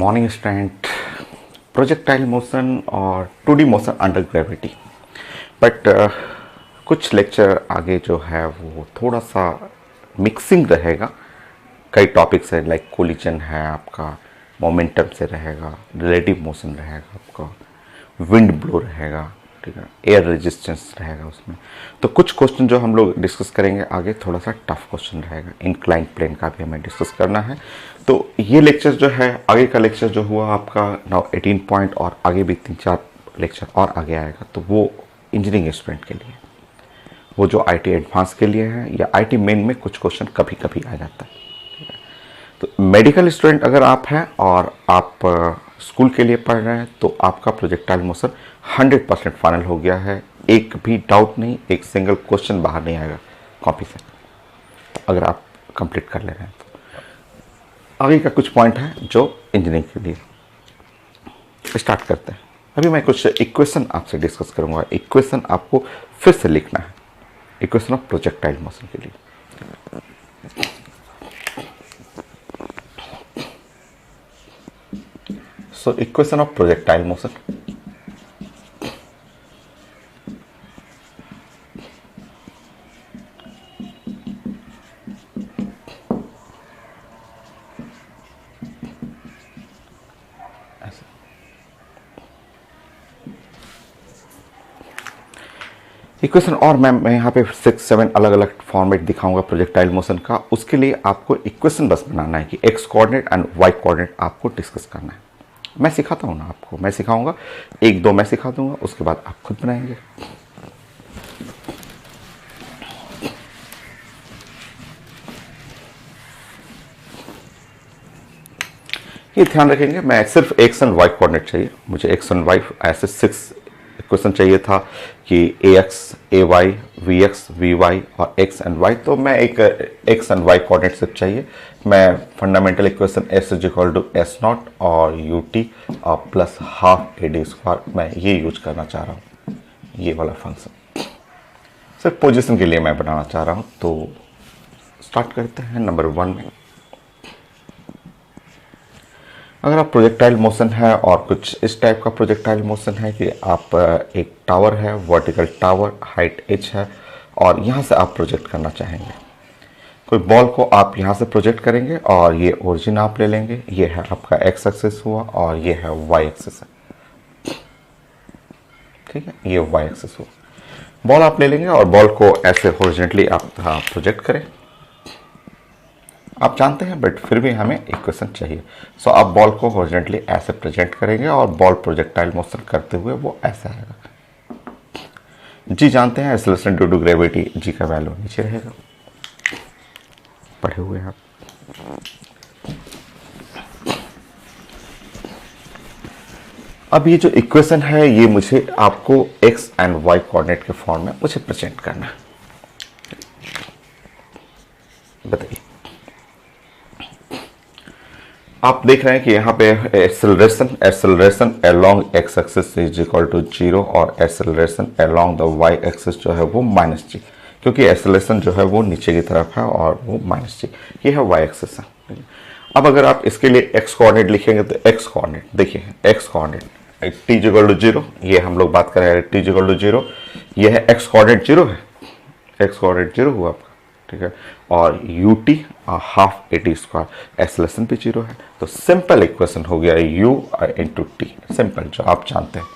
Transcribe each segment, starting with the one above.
Morning student, projectile motion और 2D motion under gravity. But कुछ lecture आगे जो है वो थोड़ा सा मिक्सिंग रहेगा। कई टॉपिक्स है लाइक कोलिजन है, आपका मोमेंटम से रहेगा, रिलेटिव मोशन रहेगा, आपका विंड ब्लो रहेगा, ठीक है, एयर रेजिस्टेंस रहेगा उसमें। तो कुछ क्वेश्चन जो हम लोग डिस्कस करेंगे आगे थोड़ा सा टफ क्वेश्चन रहेगा। इंक्लाइन प्लेन का भी हमें डिस्कस करना है। तो ये लेक्चर जो है, आगे का लेक्चर जो हुआ आपका नाउ 18 पॉइंट और आगे भी 3-4 लेक्चर और आगे आएगा, तो वो इंजीनियरिंग स्टूडेंट के लिए, वो जो IT एडवांस के लिए है या IT मेन में कुछ क्वेश्चन कभी कभी आ जाता है। तो मेडिकल स्टूडेंट अगर आप हैं और आप स्कूल के लिए पढ़ रहे हैं तो आपका प्रोजेक्टाइल मोशन 100% फाइनल हो गया है। एक भी डाउट नहीं, एक सिंगल क्वेश्चन बाहर नहीं आएगा कॉपी से, अगर आप कंप्लीट कर ले रहे हैं तो। आगे का कुछ पॉइंट है जो इंजीनियरिंग के लिए। स्टार्ट करते हैं। अभी मैं कुछ इक्वेशन आपसे डिस्कस करूंगा। इक्वेशन आपको फिर से लिखना है, इक्वेशन ऑफ प्रोजेक्टाइल मोशन के लिए। So equation of projectile motion. Equation और मैं यहाँ पे 6-7 अलग अलग फॉर्मेट दिखाऊंगा प्रोजेक्टाइल मोशन का। उसके लिए आपको इक्वेशन बस बनाना है कि x coordinate and y coordinate आपको डिस्कस करना है। मैं सिखाता हूँ ना आपको, मैं सिखाऊंगा, 1-2 मैं सिखा दूंगा, उसके बाद आप खुद बनाएंगे। ये ध्यान रखेंगे, मैं सिर्फ एक्स एंड वाई कोऑर्डिनेट चाहिए मुझे। एक्स एंड वाई ऐसे 6 इक्वेशन चाहिए था कि AX, AY, VX, VY और X एंड Y। तो मैं एक X एंड Y कोऑर्डिनेट सिर्फ चाहिए। मैं फंडामेंटल इक्वेशन S = S0 और UT प्लस हाफ AD², मैं ये यूज करना चाह रहा हूँ, ये वाला फंक्शन सिर्फ पोजीशन के लिए मैं बनाना चाह रहा हूँ। तो स्टार्ट करते हैं नंबर 1 में। अगर आप प्रोजेक्टाइल मोशन है और कुछ इस टाइप का प्रोजेक्टाइल मोशन है कि आप एक टावर है, वर्टिकल टावर, हाइट h है और यहाँ से आप प्रोजेक्ट करना चाहेंगे। कोई बॉल को आप यहाँ से प्रोजेक्ट करेंगे और ये ओरिजिन आप ले लेंगे। ये है आपका x एक्सिस हुआ और ये है y एक्सिस है, ठीक है, ये y एक्सिस हुआ। बॉल आप ले लेंगे और बॉल को ऐसे हॉरिजॉन्टली आप प्रोजेक्ट करें। आप जानते हैं बट फिर भी हमें इक्वेशन चाहिए। सो आप बॉल को हॉरिजॉन्टली ऐसे प्रोजेक्ट करेंगे और बॉल प्रोजेक्टाइल मोशन करते हुए वो ऐसे आएगा। जी जानते हैं एक्सेलरेशन ड्यू टू ग्रेविटी, जी का वैल्यू नीचे रहेगा, पढ़े हुए हैं आप। अब ये जो इक्वेशन है ये मुझे आपको एक्स एंड वाई कोऑर्डिनेट के फॉर्म में मुझे प्रेजेंट करना है। बताइए, आप देख रहे हैं कि यहाँ पे acceleration along x axis is equal to 0 और acceleration along the y axis जो है वो -g, क्योंकि एक्सेलरेशन जो है वो नीचे की तरफ है और वो -g, ये है वाई एक्सिस है। अब अगर आप इसके लिए एक्स कोऑर्डिनेट लिखेंगे तो एक्स कोऑर्डिनेट देखिए, एक्स कोऑर्डिनेट t = 0, ये हम लोग बात कर रहे हैं t = 0, ये है एक्स कोऑर्डिनेट 0 है, एक्स कोऑर्डिनेट 0 हुआ आपका, ठीक है, और UT हाफ AD², एक्सेलरेशन भी 0 है। तो सिंपल इक्वेशन हो गया U × T, सिंपल जो आप जानते हैं।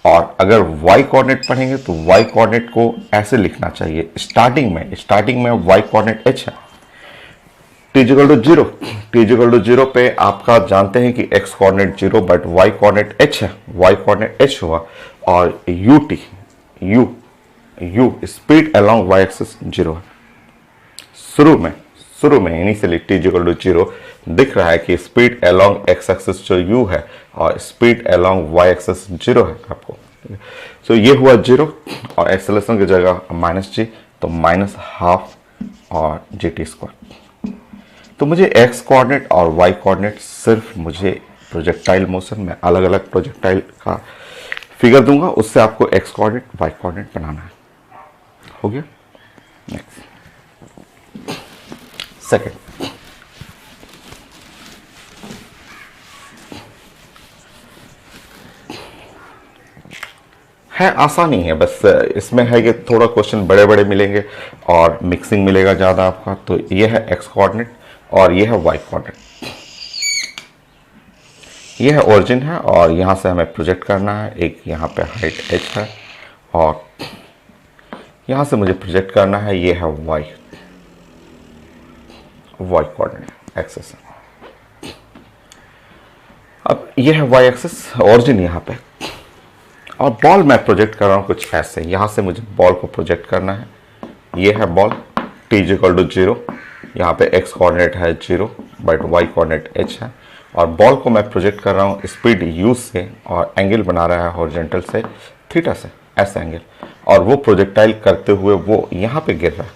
और अगर y कोऑर्डिनेट पढ़ेंगे तो y कोऑर्डिनेट को ऐसे लिखना चाहिए। स्टार्टिंग में y कोऑर्डिनेट h है, t = 0, t = 0 पे आपका जानते हैं कि x coordinate 0 but y coordinate h है, y कोऑर्डिनेट h हुआ और UT U speed along y axis 0 है। शुरू में इनिशियली t = 0 दिख रहा है कि स्पीड अलोंग x एक्सिस जो u है और स्पीड अलोंग y एक्सिस 0 है आपको। सो ये हुआ 0 और एक्सेलरेशन की जगह -g, तो -½ और gt²। तो मुझे x कोऑर्डिनेट और y कोऑर्डिनेट सिर्फ मुझे प्रोजेक्टाइल मोशन में अलग अलग प्रोजेक्टाइल का फिगर दूंगा, उससे आपको x कोऑर्डिनेट y कोऑर्डिनेट बनाना है। हो गया। नेक्स्ट सेकंड, है, आसानी है, बस इसमें है कि थोड़ा क्वेश्चन बड़े बड़े मिलेंगे और मिक्सिंग मिलेगा ज़्यादा आपका। तो ये है एक्स कोऑर्डिनेट और ये है वाई कोऑर्डिनेट। ये है ओरिजिन है और यहाँ से हमें प्रोजेक्ट करना है। एक यहाँ पे हाइट h है और यहाँ से मुझे प्रोजेक्ट करना है, ये है वाई कोऑर्डिनेट एक्सिस। अब ये है वाई एक्सिस, ओरिजिन यहाँ पे, और बॉल मैं प्रोजेक्ट कर रहा हूँ कुछ ऐसे। यहाँ से मुझे बॉल को प्रोजेक्ट करना है। ये है बॉल, t = 0, यहाँ पे x कोऑर्डिनेट है 0 बट y कोऑर्डिनेट h है, और बॉल को मैं प्रोजेक्ट कर रहा हूँ स्पीड u से, और एंगल बना रहा है हॉरिजॉन्टल से थीटा से, ऐसा एंगल, और वो प्रोजेक्टाइल करते हुए वो यहाँ पे गिर रहा है,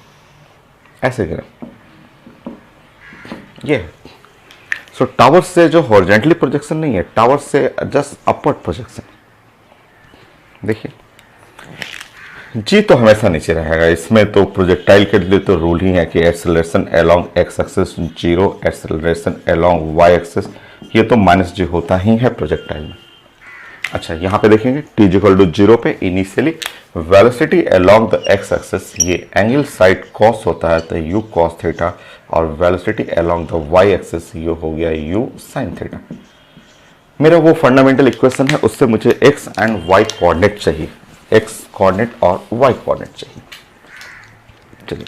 ऐसे गिर रहा है। ये है। सो टावर से जो हॉरिजॉन्टली प्रोजेक्शन नहीं है, टावर से जस्ट अपवर्ड प्रोजेक्शन। देखिए जी तो हमेशा नीचे रहेगा, इसमें तो प्रोजेक्टाइल के लिए तो रूल ही है कि acceleration along x axis 0, acceleration along y axis ये तो -g होता ही है प्रोजेक्टाइल में। अच्छा यहाँ पे देखेंगे t = 0 पे initially velocity along the x axis, ये एंगल साइड कॉस होता है तो u cos थीटा, और velocity along the y axis ये हो गया u sin थीटा। मेरा वो फंडामेंटल इक्वेशन है, उससे मुझे x एंड y कोऑर्डिनेट चाहिए, x कोऑर्डिनेट और y कोऑर्डिनेट चाहिए। चलिए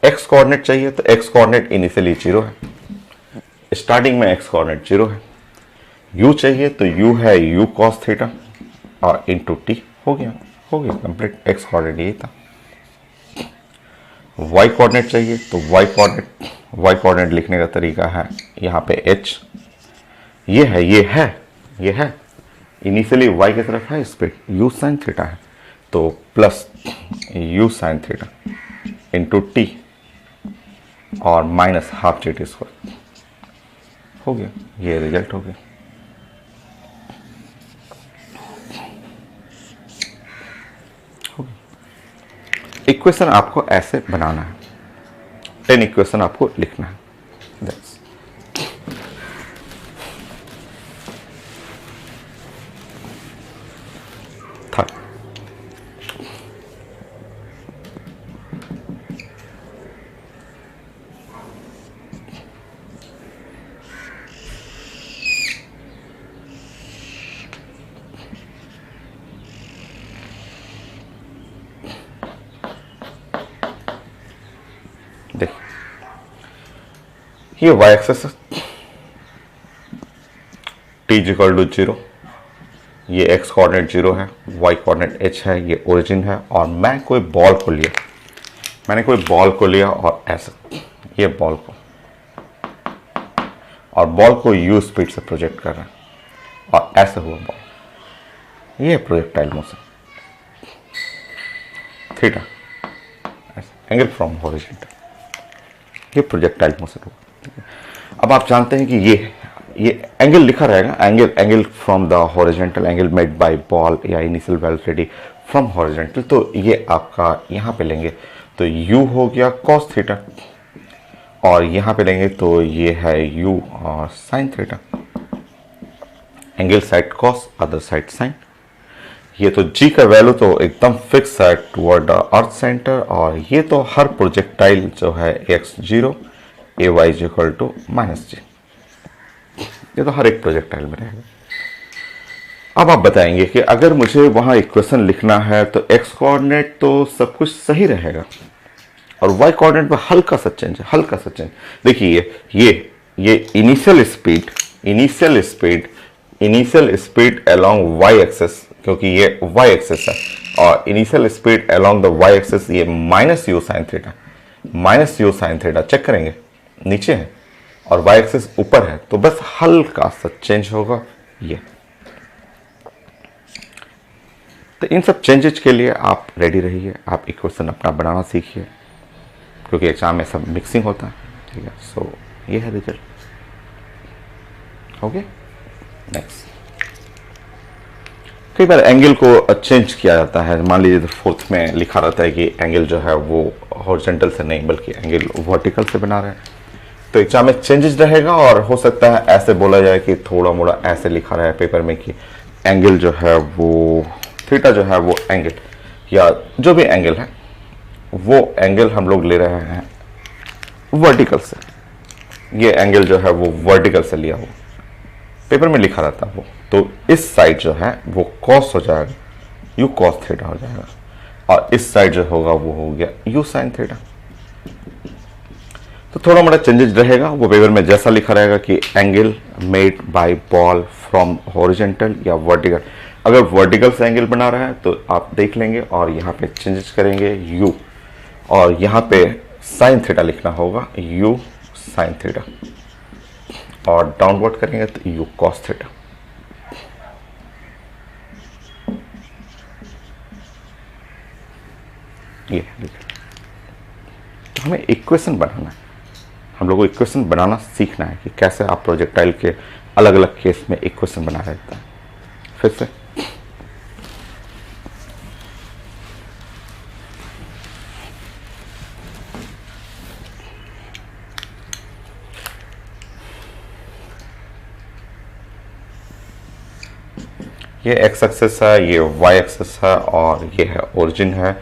x कोऑर्डिनेट चाहिए तो x कोऑर्डिनेट इनिशियली 0 है, स्टार्टिंग में x कोऑर्डिनेट 0 है। u चाहिए तो u है u cos थीटा और इंटू t, हो गया कंप्लीट। x कोऑर्डिनेट यही था। y कोऑर्डिनेट चाहिए तो y कोऑर्डिनेट लिखने का तरीका है, यहाँ पे h, ये है इनिशियली y की तरफ है स्पीड, u sin थीटा है तो plus u sin theta into t और minus half g t square, हो गया, ये रिजल्ट हो गया। इक्वेशन आपको ऐसे बनाना है, 10 इक्वेशन आपको लिखना है। That's third. देखिए ये y एक्सिस t = 0, ये x कोऑर्डिनेट 0 है, y कोऑर्डिनेट h है, ये ओरिजिन है, और मैंने कोई बॉल को लिया और ऐसे ये बॉल को, और बॉल को u स्पीड से प्रोजेक्ट कर रहा है और ऐसे हुआ बॉल, ये projectile motion theta, angle from horizontal, ये प्रोजेक्टाइल मोशन हुआ। अब आप जानते हैं कि ये एंगल लिखा रहेगा, angle from the horizontal, angle made by ball या इनिशियल वेलोसिटी फ्रॉम हॉरिजॉन्टल, तो ये आपका यहाँ पे लेंगे तो u हो गया cos थीटा, और यहाँ पे लेंगे तो ये है u और sin theta, angle side cos other side sin। ये तो g का वैल्यू तो एकदम फिक्स है टुवर्ड अर्थ सेंटर, और ये तो हर प्रोजेक्टाइल जो है x0 ay = -g, ये तो हर एक प्रोजेक्टाइल में रहेगा। अब आप बताएंगे कि अगर मुझे वहां इक्वेशन लिखना है तो x कोऑर्डिनेट तो सब कुछ सही रहेगा और y कोऑर्डिनेट में हल्का सा चेंज। देखिए ये initial speed along y axis, क्योंकि ये y एक्सिस है, और initial speed along the y axis ये -u sin थीटा चेक करेंगे नीचे है और y एक्सिस ऊपर है, तो बस हल्का सा चेंज होगा ये। तो इन सब चेंजेस के लिए आप रेडी रहिए, आप इक्वेशन अपना बनाना सीखिए, क्योंकि एग्जाम में सब मिक्सिंग होता है, ठीक है। सो ये है रिजल्ट, ओके। नेक्स्ट, कई बार एंगल को चेंज किया जाता है, मान लीजिए फोर्थ में लिखा रहता है कि एंगल जो है वो हॉरिजॉन्टल से नहीं बल्कि एंगल वर्टिकल से बना रहे हैं, तो एग्जाम में चेंजेस रहेगा, और हो सकता है ऐसे बोला जाए कि थोड़ा मोड़ा ऐसे लिखा रहा है पेपर में कि एंगल जो है वो थीटा जो है वो एंगल या जो भी एंगल है वो एंगल हम लोग ले रहे हैं वर्टिकल से। ये एंगल जो है वो वर्टिकल से लिया हुआ, पेपर में लिखा रहता है वो। तो इस साइड जो है वो कॉस हो जाएगा, यू कॉस थीटा हो जाएगा, और इस साइड जो होगा वो हो गया यू साइन थीटा। तो थोड़ा मोड़ा चेंजेस रहेगा, वो पेपर में जैसा लिखा रहेगा कि angle made by ball from horizontal या वर्टिकल। अगर वर्टिकल से एंगल बना रहा है तो आप देख लेंगे और यहाँ पे चेंजेस करेंगे यू, और यहाँ पे साइन थीटा लिखना होगा, यू साइन थीटा, और डाउनवर्ड करेंगे तो यू कॉस थीटा। ये तो हमें इक्वेशन बनाना है, हम लोगों को इक्वेशन बनाना सीखना है कि कैसे आप प्रोजेक्टाइल के अलग अलग केस में इक्वेशन बना रहता है। फिर से ये एक्स एक्सिस है, ये वाई एक्सिस है, और ये है ओरिजिन है,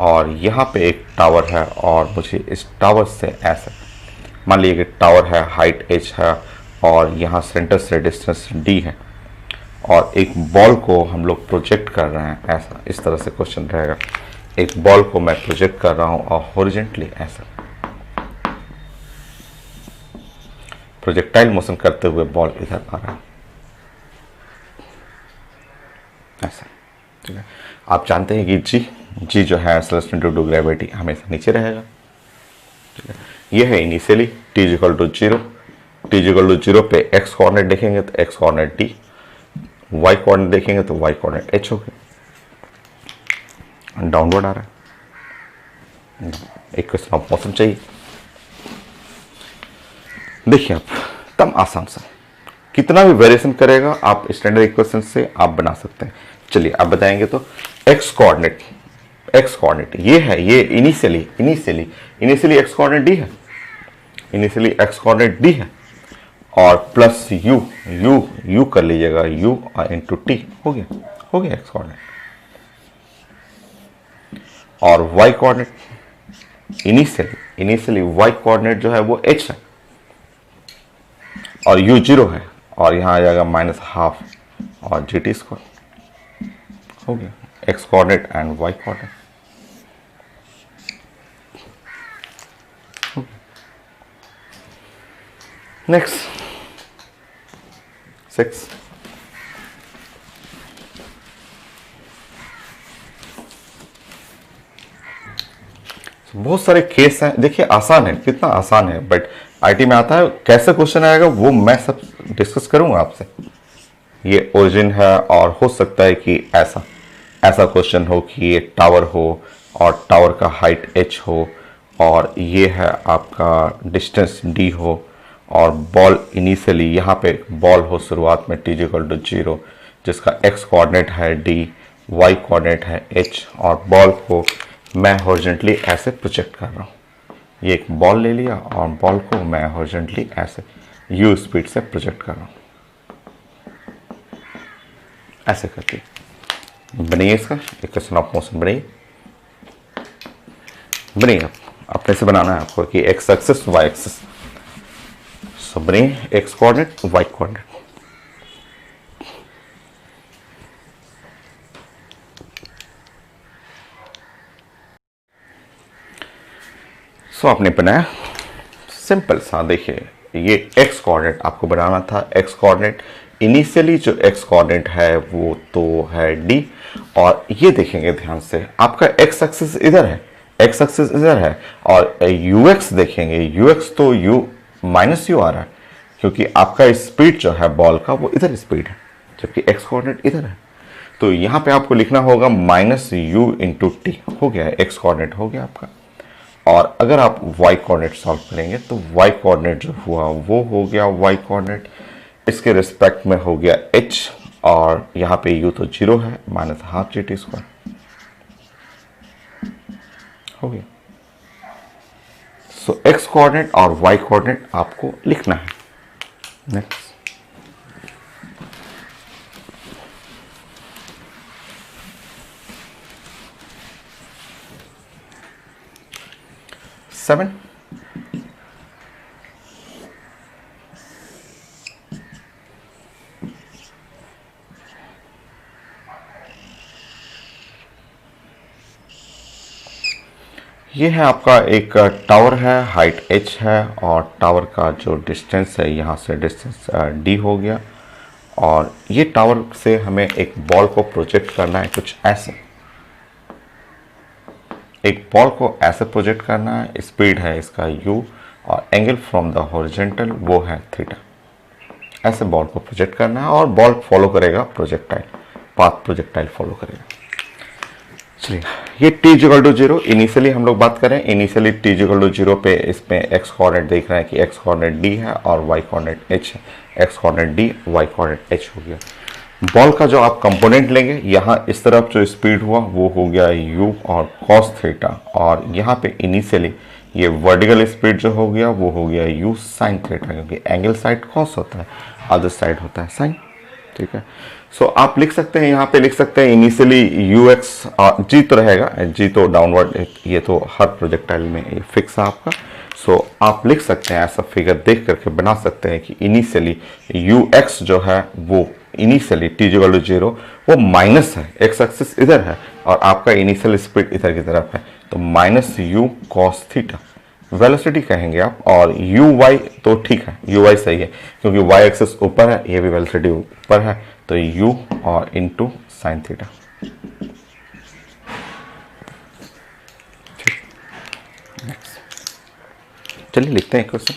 और यहाँ पे एक टावर है, और मुझे इस टावर से ऐसे मान लीजिए कि टावर है, हाइट h है, और यहाँ सेंटर से डिस्टेंस d है, और एक बॉल को हम लोग प्रोजेक्ट कर रहे हैं ऐसा, इस तरह से क्वेश्चन रहेगा। एक बॉल को मैं प्रोजेक्ट कर रहा हूँ और हॉरिजॉन्टली ऐसा प्रोजेक्टाइल मोशन करते हुए बॉल इधर आ रहा है ऐसा, ठीक है। आप जानते हैं कि जी जो है एक्सेलरेशन ड्यू टू ग्रेविटी हमेशा नीचे रहेगा, ठीक है। ये है initially t equal to 0, t equal to 0 पे x कोऑर्डिनेट देखेंगे तो x coordinate d, y coordinate देखेंगे तो y कोऑर्डिनेट h हो गया, डाउनवर्ड आ रहा है। इक्वेशन ऑफ मोशन चाहिए। देखिए आप तम आसान सा, कितना भी वेरिएशन करेगा आप स्टैंडर्ड इक्वेशन से आप बना सकते हैं। चलिए आप बताएंगे तो x कोऑर्डिनेट ये है, ये इनिशियली x कोऑर्डिनेट d है, इनिशियली x कोऑर्डिनेट d है, और प्लस u कर लीजिएगा, u इंटू टी हो गया x कोऑर्डिनेट, और y coordinate initially y coordinate जो है वो h है, और u 0 है, और यहाँ आ जाएगा माइनस हाफ और जी टी स्क्वायर हो गया x coordinate and y coordinate. Next 6, बहुत सारे केस हैं। देखिए आसान है, कितना आसान है, बट आईटी में आता है कैसे क्वेश्चन आएगा वो मैं सब डिस्कस करूंगा आपसे। ये ओरिजिन है, और हो सकता है कि ऐसा क्वेश्चन हो कि ये टावर हो और टावर का हाइट h हो, और ये है आपका डिस्टेंस d हो, और बॉल इनिशियली यहाँ पे बॉल हो शुरुआत में t इक्वल टू 0, जिसका x कोऑर्डिनेट है d, y कोऑर्डिनेट है h, और बॉल को मैं हॉरिजॉन्टली ऐसे प्रोजेक्ट कर रहा हूँ। ये एक बॉल ले लिया और बॉल को मैं हॉरिजॉन्टली ऐसे u स्पीड से प्रोजेक्ट कर रहा हूँ ऐसे करके। बनिए इसका इक्वेशन ऑफ मोशन बनिए अपने से बनाना है आपको कि x एक्सिस y एक्सिस। सो बनिए x कोऑर्डिनेट y कोऑर्डिनेट। सो आपने बनाया सिंपल सा। देखिए ये x कोऑर्डिनेट आपको बनाना था। x कोऑर्डिनेट इनिशियली जो x कोऑर्डिनेट है वो तो है d, और ये देखेंगे ध्यान से आपका x एक्सिस इधर है, x एक्सिस इधर है, और ux देखेंगे, ux तो u माइनस यू आ रहा है क्योंकि आपका स्पीड जो है बॉल का वो इधर स्पीड है, जबकि x कोऑर्डिनेट इधर है। तो यहाँ पे आपको लिखना होगा माइनस यू इंटू टी, हो गया है x कोऑर्डिनेट हो गया आपका। और अगर आप y कोऑर्डिनेट सॉल्व करेंगे तो y कोऑर्डिनेट जो हुआ वो हो गया y कोऑर्डिनेट, इसके रिस्पेक्ट में हो गया h, और यहाँ पे u तो 0 है, minus half g t square हो गया। सो x कोऑर्डिनेट और y कोऑर्डिनेट आपको लिखना है। नेक्स्ट 7। ये है आपका एक टावर है, हाइट h है और टावर का जो डिस्टेंस है यहाँ से डिस्टेंस d हो गया। और ये टावर से हमें एक बॉल को प्रोजेक्ट करना है कुछ ऐसे, एक बॉल को ऐसे प्रोजेक्ट करना है। स्पीड है इसका u और एंगल फ्रॉम द हॉरिजॉन्टल वो है थीटा। ऐसे बॉल को प्रोजेक्ट करना है और बॉल फॉलो करेगा प्रोजेक्टाइल, पाथ प्रोजेक्टाइल फॉलो करेगा। चलिए, ये t=0 इनिशियली हम लोग बात करें, इनिशियली t=0 पे इसमें x कोऑर्डिनेट देख रहे हैं कि x कोऑर्डिनेट d है और y कोऑर्डिनेट h है। x coordinate d, y coordinate h हो गया। बॉल का जो आप कंपोनेंट लेंगे, यहाँ इस तरफ जो स्पीड हुआ वो हो गया u और cos थीटा, और यहाँ पे इनिशियली ये वर्टिकल स्पीड जो हो गया वो हो गया u sin थीटा, क्योंकि एंगल साइड cos होता है, अदर साइड होता है sin। ठीक है, सो आप लिख सकते हैं, यहाँ पे लिख सकते हैं इनिशियली ux, g तो रहेगा, g तो डाउनवर्ड, ये तो हर प्रोजेक्टाइल में ये फिक्स है आपका। सो आप लिख सकते हैं, ऐसा फिगर देख करके बना सकते हैं कि इनिशियली ux जो है वो इनिशियली t=0 वो माइनस है, x एक्सिस इधर है और आपका इनिशियल स्पीड इधर की तरफ है, तो minus u cos theta velocity कहेंगे आप। और uy तो ठीक है, uy सही है क्योंकि y एक्सिस ऊपर है, ये भी वेलोसिटी ऊपर है, तो u और इंटू साइन थीटा। चलिए लिखते हैं क्वेश्चन।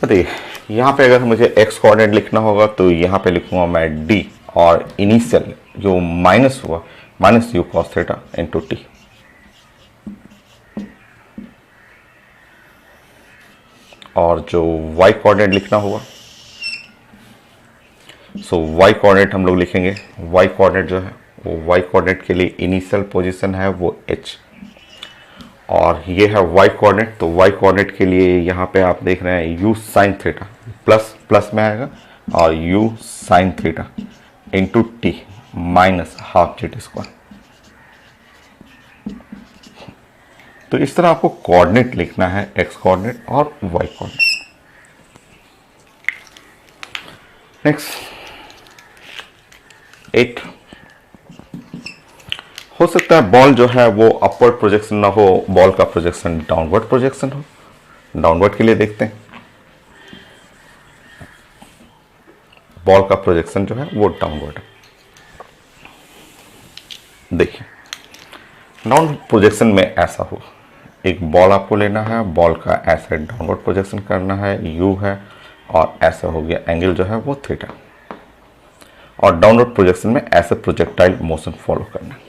देखिए, यहाँ पे अगर मुझे x कोऑर्डिनेट लिखना होगा तो यहाँ पे लिखूंगा मैं d और इनिशियल जो माइनस हुआ minus u cos theta into T. और जो y कोऑर्डिनेट लिखना होगा, सो y कोऑर्डिनेट हम लोग लिखेंगे, y कोऑर्डिनेट जो है वो y कोऑर्डिनेट के लिए इनिशियल पोजीशन है वो h, और ये है y कोऑर्डिनेट, तो y कोऑर्डिनेट के लिए यहाँ पे आप देख रहे हैं u sine theta plus plus में आएगा और u sine theta into t minus half Z square. तो इस तरह आपको कोऑर्डिनेट लिखना है, x कोऑर्डिनेट और y कोऑर्डिनेट। नेक्स्ट 8, हो सकता है बॉल जो है वो अपवर्ड प्रोजेक्शन ना हो, बॉल का प्रोजेक्शन डाउनवर्ड प्रोजेक्शन हो। डाउनवर्ड के लिए देखते हैं, बॉल का प्रोजेक्शन जो है वो डाउनवर्ड है। देखिए, डाउनवर्ड प्रोजेक्शन में ऐसा हो, एक बॉल आपको लेना है, बॉल का ऐसे डाउनवर्ड प्रोजेक्शन करना है, u है और ऐसा हो गया, एंगल जो है वो थीटा, और डाउनवर्ड प्रोजेक्शन में ऐसे प्रोजेक्टाइल मोशन फॉलो करना है।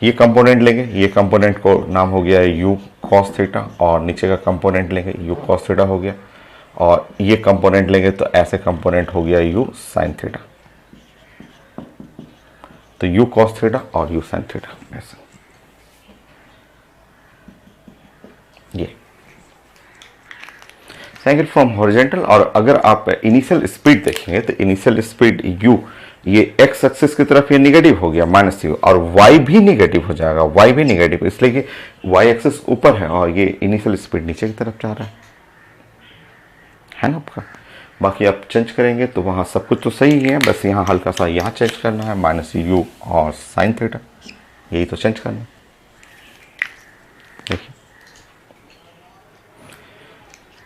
ये कंपोनेंट लेंगे, ये कंपोनेंट को नाम हो गया u cos थीटा, और नीचे का कंपोनेंट लेंगे u cos थीटा हो गया, और ये कंपोनेंट लेंगे तो ऐसे कंपोनेंट हो गया u sin थीटा, तो u cos थीटा और u sin थीटा ऐसे। ये एंगल फ्रॉम हॉरिजॉन्टल, और अगर आप इनिशियल स्पीड देखेंगे तो इनिशियल स्पीड u, ये x एक्सिस की तरफ ये निगेटिव हो गया माइनस u, और y भी निगेटिव हो जाएगा, y भी निगेटिव, इसलिए कि y एक्सिस ऊपर है और ये इनिशियल स्पीड नीचे की तरफ जा रहा है ना आपका। बाकी आप चेंज करेंगे तो वहाँ सब कुछ तो सही है, बस यहाँ हल्का सा यहाँ चेंज करना है, माइनस u और साइन थीटा, यही तो चेंज करना है। देखिए,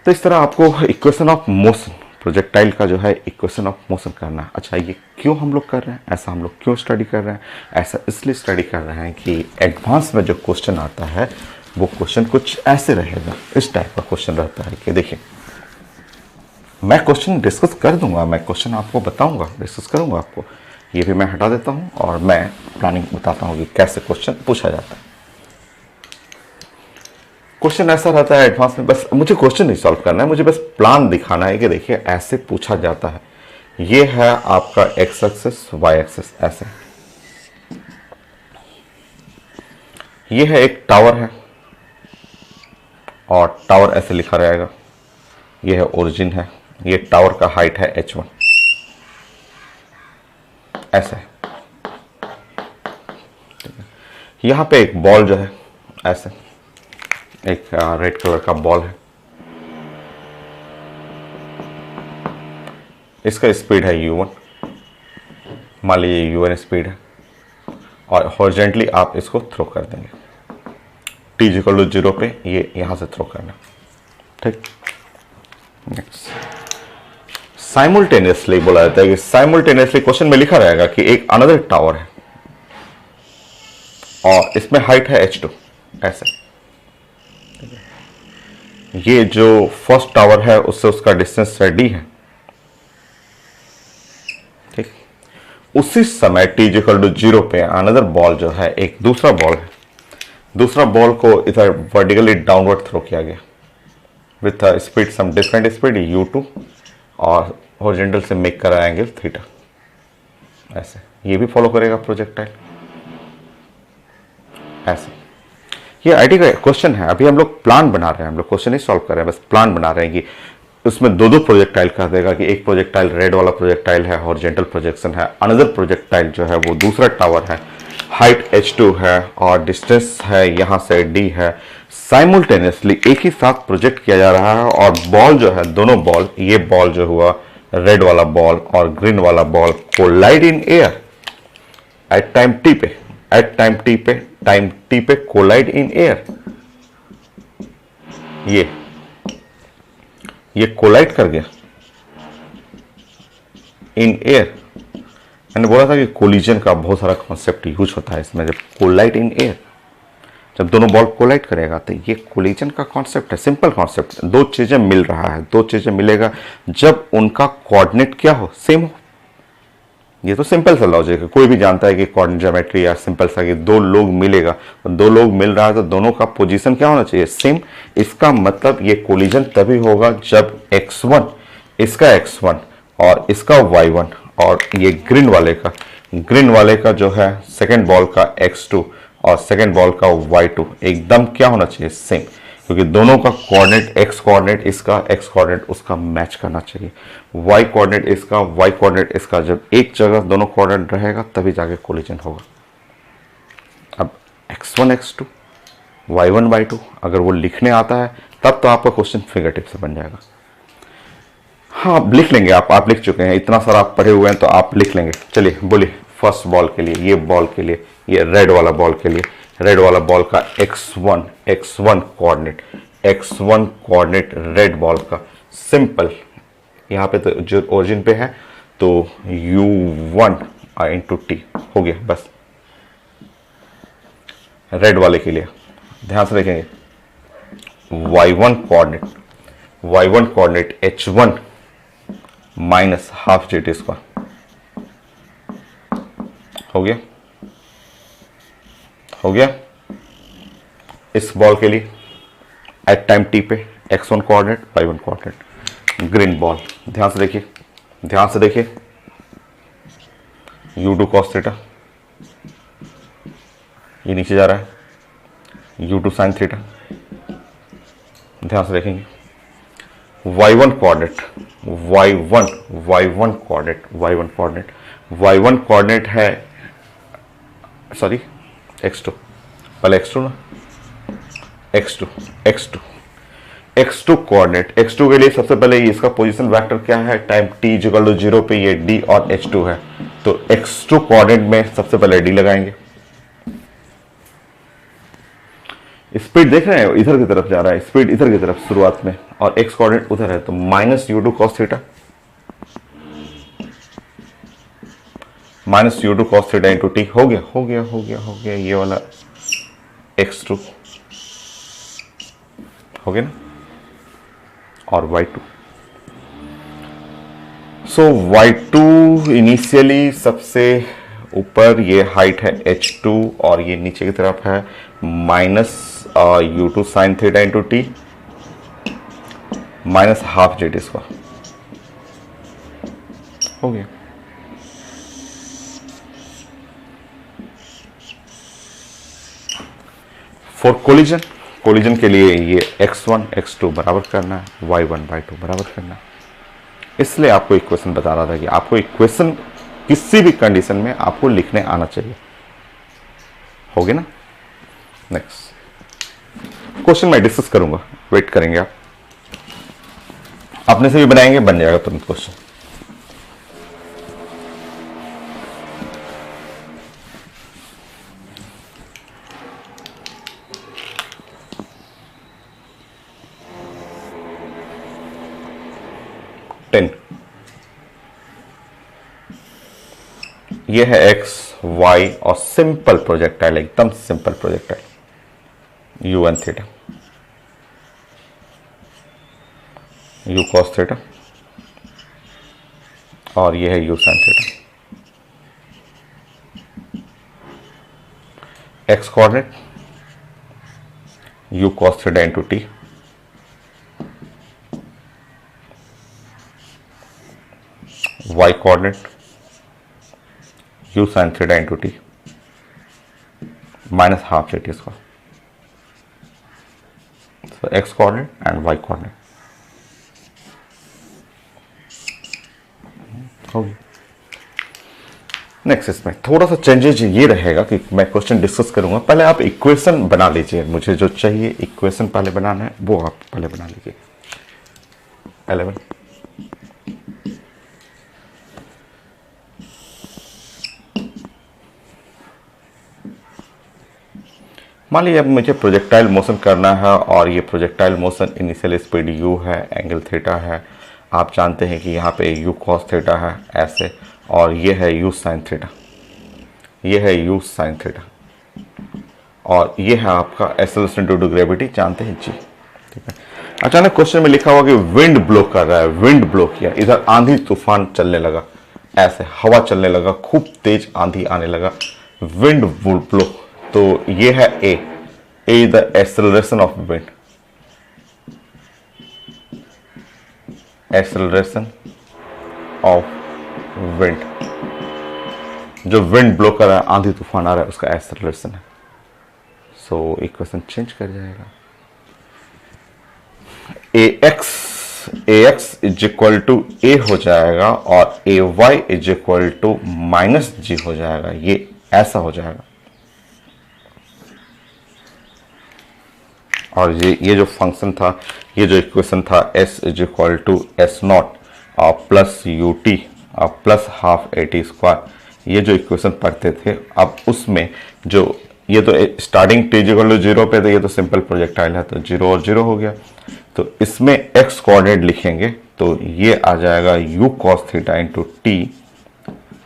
तो इस तरह आपको इक्वेशन ऑफ मोशन, प्रोजेक्टाइल का जो है इक्वेशन ऑफ मोशन करना है। अच्छा, ये क्यों हम लोग कर रहे हैं, ऐसा हम लोग क्यों स्टडी कर रहे हैं? ऐसा इसलिए स्टडी कर रहे हैं कि एडवांस में जो क्वेश्चन आता है वो क्वेश्चन कुछ ऐसे रहेगा, इस टाइप का क्वेश्चन रहता है कि देखिए, मैं क्वेश्चन डिस्कस कर दूंगा, मैं क्वेश्चन आपको बताऊंगा, डिस्कस करूंगा आपको, ये भी मैं हटा देता हूं और मैं प्लानिंग बताता हूं कि कैसे क्वेश्चन पूछा जाता है। क्वेश्चन ऐसा रहता है एडवांस में, बस मुझे क्वेश्चन नहीं सॉल्व करना है, मुझे बस प्लान दिखाना है कि देखिए ऐसे पूछा जाता है। ये है आपका एक्स एक्सिस, वाई एक्सिस ऐसे, ये है एक टावर है और टावर ऐसे लिखा रहेगा, ये है ओरिजिन है, ये टावर का हाइट है h1 ऐसे है। यहाँ पे एक बॉल जो है ऐसे एक रेड कलर का बॉल है, इसका स्पीड है u1, मान लीजिए u1 स्पीड है, और हॉरिजॉन्टली आप इसको थ्रो कर देंगे t इक्वल टू 0 पे, ये यहाँ से थ्रो करना, ठीक। नेक्स्ट साइमल्टेनियसली बोला जाता है कि साइमल्टेनियसली क्वेश्चन में लिखा रहेगा कि एक अनदर टावर है और इसमें हाइट है h2 ऐसे, ये जो फर्स्ट टावर है उससे उसका डिस्टेंस d है, ठीक। उसी समय t इक्वल टू 0 पे अनदर बॉल जो है, एक दूसरा बॉल है, दूसरा बॉल को इधर वर्टिकली डाउनवर्ड थ्रो किया गया with speed some different speed u2 और हॉरिजॉन्टल से मेक करा एंगल थीटा, ऐसे ये भी फॉलो करेगा प्रोजेक्टाइल ऐसे। ये आईटी का क्वेश्चन है, अभी हम लोग प्लान बना रहे हैं, हम लोग क्वेश्चन ही सॉल्व कर रहे हैं, बस प्लान बना रहे हैं कि उसमें दो दो प्रोजेक्टाइल कर देगा कि एक प्रोजेक्टाइल रेड वाला प्रोजेक्टाइल है, हॉरिजॉन्टल प्रोजेक्शन है, अनदर प्रोजेक्टाइल जो है वो दूसरा टावर है, हाइट h2 है और डिस्टेंस है यहाँ से d है, साइमल्टेनियसली एक ही साथ प्रोजेक्ट किया जा रहा है और बॉल जो है, दोनों बॉल, ये बॉल जो हुआ रेड वाला बॉल और ग्रीन वाला ball collide in air at time t पे, एट टाइम t पे कोलाइड इन एयर, ये कोलाइड कर गया इन एयर। मैंने बोला था कि कोलिजन का बहुत सारा कॉन्सेप्ट यूज होता है इसमें, जब कोलाइड इन एयर, जब दोनों बॉल कोलाइड करेगा तो ये कोलिजन का कॉन्सेप्ट है, सिंपल कॉन्सेप्ट। दो चीजें मिल रहा है, दो चीजें मिलेगा जब उनका कोऑर्डिनेट क्या हो, सेम हो। ये तो सिंपल सा लॉजिक है, कोई भी जानता है कि कोऑर्डिनेट ज्योमेट्री या सिंपल सा कि दो लोग मिलेगा, तो दो लोग मिल रहा है तो दोनों का पोजीशन क्या होना चाहिए, सेम। इसका मतलब ये कोलिजन तभी होगा जब x1 इसका x1 और इसका y1 और ये ग्रीन वाले का जो है सेकंड बॉल का x2 और सेकंड बॉल का y2 एकदम क्या होना चाहिए, सेम, क्योंकि दोनों का कोऑर्डिनेट, x कोऑर्डिनेट इसका, x कोऑर्डिनेट उसका मैच करना चाहिए, y कोऑर्डिनेट इसका, y कोऑर्डिनेट इसका। जब एक जगह दोनों कोऑर्डिनेट रहेगा तभी जाके कोलिजन होगा। अब x1 x2 y1 y2 अगर वो लिखने आता है तब तो आपका क्वेश्चन फिंगर टिप से बन जाएगा। हाँ, आप लिख लेंगे, आप लिख चुके हैं, इतना सारा आप पढ़े हुए हैं तो आप लिख लेंगे। चलिए बोलिए, फर्स्ट बॉल के लिए, ये बॉल के लिए, ये रेड वाला बॉल के लिए, रेड वाला बॉल का x1 कोऑर्डिनेट रेड बॉल का, सिंपल, यहाँ पे तो जो ओरिजिन पे है तो u1 इंटू टी हो गया बस। रेड वाले के लिए ध्यान से देखेंगे, y1 coordinate h1 minus half g t square हो गया। इस बॉल के लिए एट टाइम टी पे x1 coordinate y1 coordinate, green ball, ध्यान से देखिए u2 cos थीटा, ये नीचे जा रहा है u2 sin थीटा, ध्यान से देखेंगे। y1 कोऑर्डिनेट है, सॉरी x2, पहले x2 ना, x2 कोऑर्डिनेट, x2 के लिए सबसे पहले इसका पोजीशन वेक्टर क्या है, टाइम t इक्वल टू 0 पे ये d और h2 है, तो x2 कोऑर्डिनेट में सबसे पहले d लगाएंगे। स्पीड देख रहे हैं इधर की तरफ जा रहा है, स्पीड इधर की तरफ शुरुआत में, और x कोऑर्डिनेट उधर है, तो minus u2 cos theta, minus u2 cos theta into T, हो गया ये वाला x2 हो गया ना, और y2। सो y2 इनिशियली सबसे ऊपर ये हाइट है h2 और ये नीचे की तरफ है minus u2 sign theta into t minus half Z square, हो गया। फॉर कोलिजन के लिए ये x1 x2 बराबर करना है, y1 y2 बराबर करना है। इसलिए आपको इक्वेशन बता रहा था कि आपको इक्वेशन किसी भी कंडीशन में आपको लिखने आना चाहिए, हो गया ना। नेक्स्ट क्वेश्चन मैं डिस्कस करूंगा, वेट करेंगे आप, अपने से भी बनाएंगे, बन जाएगा तुरंत क्वेश्चन। ये है एक्स वाई और सिंपल प्रोजेक्टाइल, एकदम simple projectile, u n theta, u cos theta, और ये है u sine theta. X coordinate u cos theta into t, y coordinate u sin theta into t minus half j t square. So x coordinate and y coordinate होगी। Next इसमें थोड़ा सा changes ये रहेगा कि मैं क्वेश्चन डिस्कस करूंगा, पहले आप इक्वेशन बना लीजिए, मुझे जो चाहिए इक्वेशन पहले बनाना है वो आप पहले बना लीजिए। 11 मान लीजिए अब मुझे प्रोजेक्टाइल मोशन करना है और ये projectile motion initial speed u है, एंगल थीटा है, आप जानते हैं कि यहाँ पे u cos थीटा है ऐसे, और ये है u sin थीटा, ये है u sin थीटा, और ये है आपका एक्सेलरेशन ड्यू टू ग्रेविटी, जानते हैं जी, ठीक है। अचानक क्वेश्चन में लिखा हुआ कि विंड ब्लो कर रहा है, विंड ब्लो किया, इधर आंधी तूफान चलने लगा, ऐसे हवा चलने लगा, खूब तेज आंधी आने लगा, विंड ब्लो, तो ये है A is the acceleration of wind, acceleration of wind, जो विंड ब्लो कर रहा है, आंधी तूफान आ रहा है, उसका एक्सेलरेशन है। सो इक्वेशन चेंज कर जाएगा, ax is equal to A हो जाएगा और ay is equal to minus G हो जाएगा, ये ऐसा हो जाएगा। और ये जो फंक्शन था, ये जो इक्वेशन था, s is equal to s naught और प्लस यू टी और plus half A T square, ये जो इक्वेशन पढ़ते थे, अब उसमें जो ये तो starting t equal to zero पे, तो ये तो सिंपल प्रोजेक्टाइल है, तो जीरो और जीरो हो गया, तो इसमें x कोऑर्डिनेट लिखेंगे तो ये आ जाएगा u cos theta into T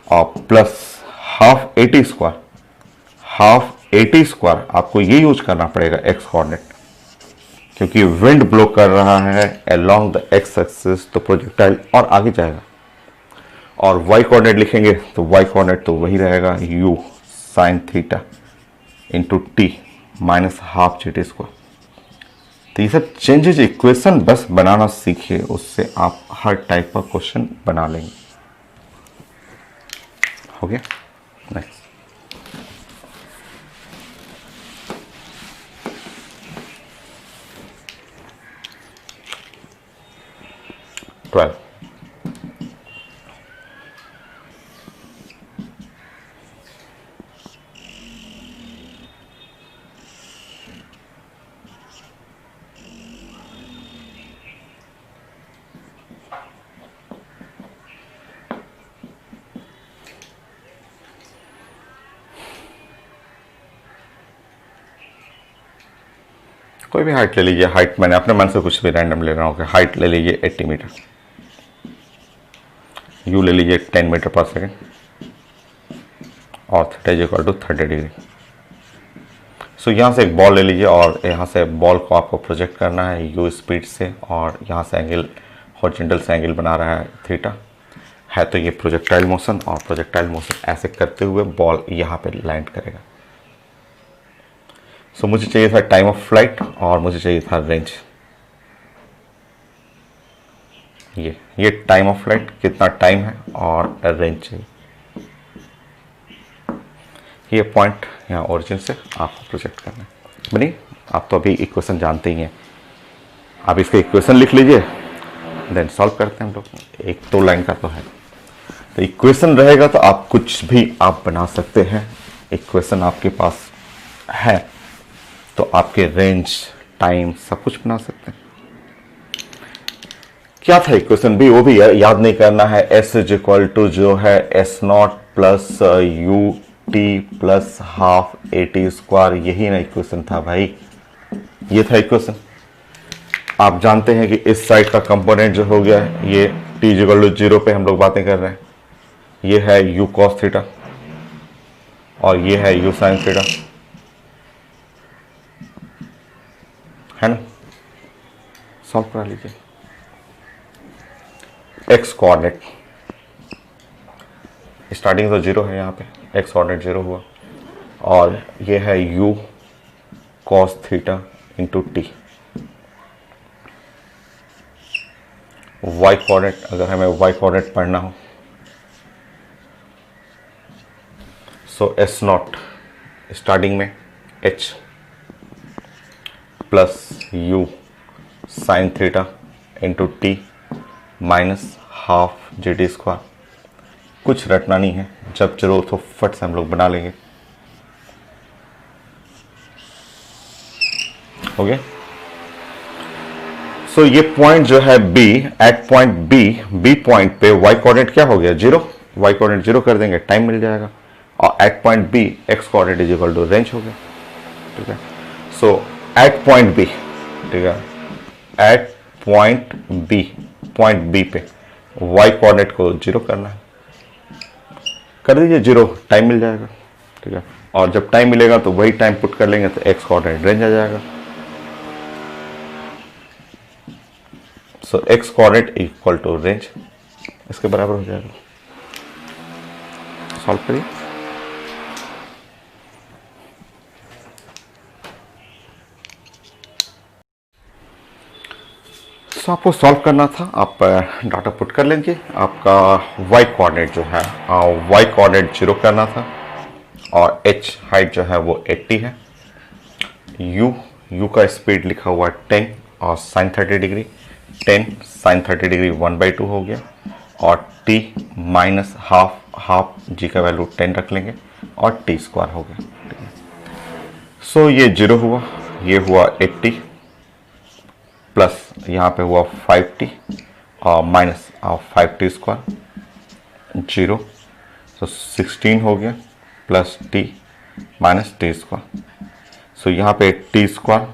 और plus half A T square, half A T square आपको ये यूज करना पड़ेगा x कोऑर्डिनेट, क्योंकि विंड ब्लो कर रहा है अलोंग द एक्स एक्सिस, तो प्रोजेक्टाइल और आगे जाएगा। और वाई कोऑर्डिनेट लिखेंगे तो वाई कोऑर्डिनेट तो वही रहेगा u sine theta into t minus half g t square. तो ये सब चेंजेज इक्वेशन बस बनाना सीखिए, उससे आप हर टाइप का क्वेश्चन बना लेंगे। हो गया, नेक्स्ट 12 कोई भी हाइट ले लीजिए, हाइट मैंने अपने मन से कुछ भी रैंडम ले रहा हूँ, हाइट ले लीजिए 80 मीटर, यू ले लीजिए 10 मीटर पर सेकेंड और theta is equal to 30 degree. So यहाँ से एक बॉल ले लीजिए और यहाँ से बॉल को आपको प्रोजेक्ट करना है यू स्पीड से, और यहाँ से एंगल हॉरिजॉन्टल से एंगल बना रहा है थीटा है, तो ये प्रोजेक्टाइल मोशन, और प्रोजेक्टाइल मोशन ऐसे करते हुए बॉल यहाँ पे लैंड करेगा। सो मुझे चाहिए था टाइम ऑफ फ्लाइट और मुझे चाहिए था रेंज। ये टाइम ऑफ फ्लाइट कितना टाइम है और रेंज चाहिए। ये पॉइंट यहाँ ओरिजिन से आपको प्रोजेक्ट करना है। बनी, आप तो अभी इक्वेशन जानते ही हैं, आप इसका इक्वेशन लिख लीजिए, देन सॉल्व करते हैं हम लोग। एक दो लाइन का तो है, तो इक्वेशन रहेगा तो आप कुछ भी आप बना सकते हैं। इक्वेशन आपके पास है तो आपके रेंज, टाइम सब कुछ बना सकते हैं। क्या था इक्वेशन भी, वो भी याद नहीं करना है। एस इज इक्वल टू जो है S not plus u T plus half A T square, यही ना इक्वेशन था भाई, ये था इक्वेशन। आप जानते हैं कि इस साइड का कंपोनेंट जो हो गया है, ये टी इज इक्वल टू 0 पे हम लोग बातें कर रहे हैं, ये है यू कॉस थीटा और ये है यू साइन थीटा, है ना। सॉल्व करा लीजिए। एक्स कोऑर्डिनेट स्टार्टिंग तो 0 है, यहाँ पे एक्स कोऑर्डिनेट 0 हुआ, और ये है u cos theta into t. Y coordinate, अगर हमें वाई कोऑर्डिनेट पढ़ना हो, सो एस नॉट स्टार्टिंग में h plus u sine theta into t minus half g t square. कुछ रटना नहीं है, जब जरूरत हो फट से हम लोग बना लेंगे। हो गया। सो ये पॉइंट जो है b, at point b point पे वाई कोऑर्डिनेट क्या हो गया 0, वाई कोऑर्डिनेट 0 कर देंगे, टाइम मिल जाएगा। और at point b x coordinate is equal to range हो गया, ठीक है। सो एट पॉइंट बी, ठीक है, एट पॉइंट बी पे वाई कोऑर्डिनेट को 0 करना है, कर दीजिए 0, टाइम मिल जाएगा, ठीक है। और जब टाइम मिलेगा तो वही टाइम पुट कर लेंगे तो एक्स कोऑर्डिनेट रेंज आ जाएगा। So X coordinate equal to range, इसके बराबर हो जाएगा। सॉल्व करिए। सो आपको सॉल्व करना था, आप डाटा पुट कर लेंगे। आपका वाई कोऑर्डिनेट जो है, वाई कोऑर्डिनेट 0 करना था, और एच हाइट जो है वो 80 है। यू का स्पीड लिखा हुआ 10 और साइन 30 डिग्री, 10 साइन 30 डिग्री 1/2 हो गया, और टी माइनस हाफ जी का वैल्यू 10 रख लेंगे और टी स्क्वायर हो गया, ठीक है। सो ये 0 हुआ, ये हुआ 80 प्लस यहाँ पे हुआ 5t और माइनस 5t स्क्वायर 0, सो 16 हो गया plus T minus T square. So यहाँ पे T square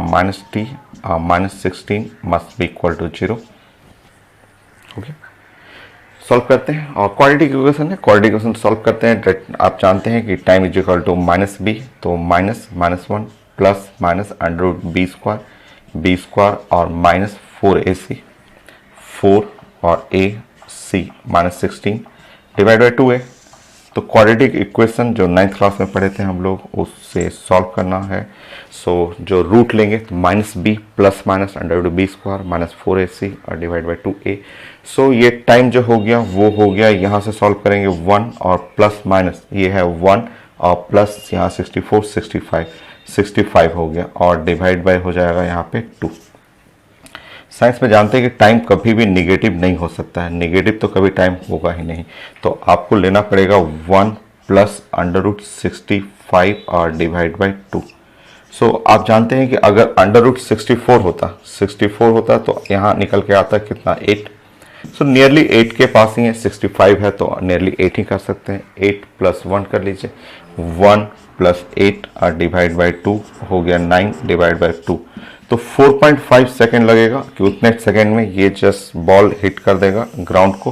minus T minus 16 must be equal to 0। Okay, solve करते हैं। और क्वाड्रेटिक इक्वेशन है, क्वाड्रेटिक इक्वेशन सॉल्व करते हैं। आप जानते हैं कि time is equal to minus B, तो minus 1 plus minus under root B square और माइनस 4ac, 4 और a c minus 16 divide by 2a। तो क्वाड्रेटिक इक्वेशन जो 9th क्लास में पढ़े थे हम लोग, उससे सॉल्व करना है। सो जो रूट लेंगे तो minus b plus minus under root B square minus 4ac और डिवाइड बाई 2a। सो ये टाइम जो हो गया वो हो गया, यहाँ से सॉल्व करेंगे 1 और प्लस माइनस, ये है 1 और प्लस यहाँ 64 65 हो गया, और डिवाइड बाय हो जाएगा यहाँ पे 2। साइंस में जानते हैं कि टाइम कभी भी निगेटिव नहीं हो सकता है, निगेटिव तो कभी टाइम होगा ही नहीं। तो आपको लेना पड़ेगा 1 प्लस अंडर रूट 65 और डिवाइड बाई 2। सो आप जानते हैं कि अगर अंडर रूट 64 होता तो यहाँ निकल के आता कितना 8। सो नियरली 8 के पास ही है, 65 है तो नियरली 8 ही कर सकते हैं। 8 प्लस 1 कर लीजिए, 1 प्लस 8 और डिवाइड बाई 2 हो गया 9 डिवाइड बाई 2। तो 4.5 सेकेंड लगेगा कि उतने सेकेंड में ये जस्ट बॉल हिट कर देगा ग्राउंड को।